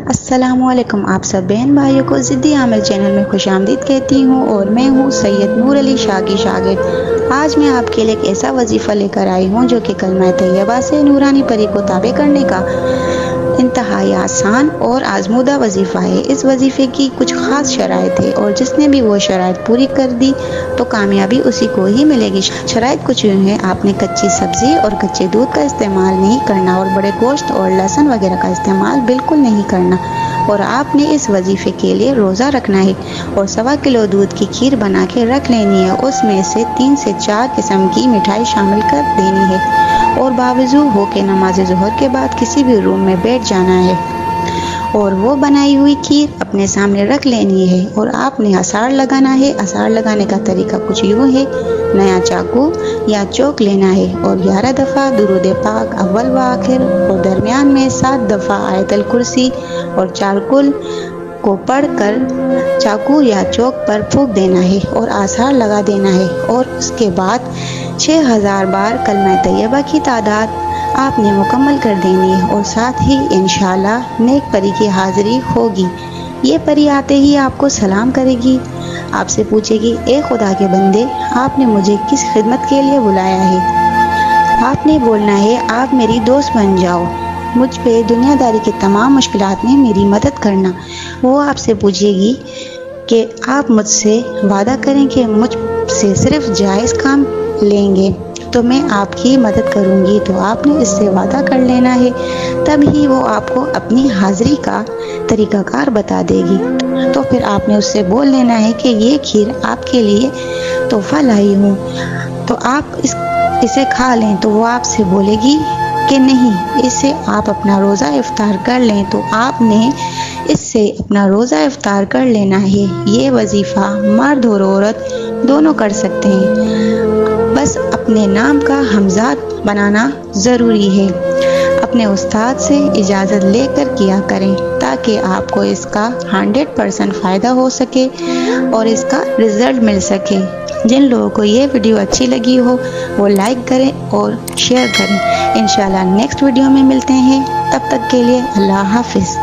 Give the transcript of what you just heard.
अस्सलामु अलैकुम। आप सब बहन भाइयों को ज़िद्दी आमिल चैनल में खुश आमदीद कहती हूँ और मैं हूँ सैयद नूर अली शाह की शागिर्द। आज मैं आपके लिए एक ऐसा वजीफ़ा लेकर आई हूँ जो कि कलमा तैयबा से नूरानी परी को ताबे करने का इंतहाई आसान और आजमूदा वजीफ़ा है। इस वजीफ़े की कुछ ख़ास शराइत है और जिसने भी वो शराइत पूरी कर दी तो कामयाबी उसी को ही मिलेगी। शराइत कुछ यूँ है, आपने कच्ची सब्ज़ी और कच्चे दूध का इस्तेमाल नहीं करना और बड़े गोश्त और लहसुन वगैरह का इस्तेमाल बिल्कुल नहीं करना, और आपने इस वजीफ़े के लिए रोज़ा रखना है और 1.25 किलो दूध की खीर बना के रख लेनी है। उसमें से 3 से 4 किस्म की मिठाई शामिल कर देनी है और बावजू हो के नमाज ज़ोहर के बाद किसी भी रूम में बैठ जाना है और वो बनाई हुई खीर अपने सामने रख लेनी है और आपने असार लगाना है। असार लगाने का तरीका कुछ यूँ है, नया चाकू या चौक लेना है और 11 दफ़ा दुरूद पाक अव्वल व आखिर और दरमियान में 7 दफ़ा आयतल कुर्सी और चारकुल को पढ़कर चाकू या चौक पर फूंक देना है और आसार लगा देना है और उसके बाद 6000 बार कलमा तैयबा की तादाद आपने मुकम्मल कर देनी है और साथ ही इंशाल्लाह नेक परी की हाज़िरी होगी। ये परी आते ही आपको सलाम करेगी, आपसे पूछेगी, ए खुदा के बंदे, आपने मुझे किस खिदमत के लिए बुलाया है? आपने बोलना है, आप मेरी दोस्त बन जाओ, मुझ पे दुनियादारी के तमाम मुश्किलात में मेरी मदद करना। वो आपसे पूछेगी कि आप मुझसे वादा करें कि मुझसे सिर्फ जायज़ काम लेंगे तो मैं आपकी मदद करूंगी। तो आपने इससे वादा कर लेना है, तब ही वो आपको अपनी हाज़िरी का तरीक़ाकार बता देगी। तो फिर आपने उससे बोल लेना है कि ये खीर आपके लिए तोहफ़ा लाई हूँ, तो आप इसे खा लें। तो वो आपसे बोलेगी कि नहीं, इससे आप अपना रोज़ा इफ्तार कर लें। तो आपने इससे अपना रोज़ा इफ्तार कर लेना है। ये वजीफ़ा मर्द और औरत दोनों कर सकते हैं, बस अपने नाम का हमज़ाद बनाना ज़रूरी है। अपने उस्ताद से इजाज़त लेकर किया करें ताकि आपको इसका 100% फ़ायदा हो सके और इसका रिज़ल्ट मिल सके। जिन लोगों को ये वीडियो अच्छी लगी हो वो लाइक करें और शेयर करें। इंशाल्लाह नेक्स्ट वीडियो में मिलते हैं, तब तक के लिए अल्लाह हाफ़िज़।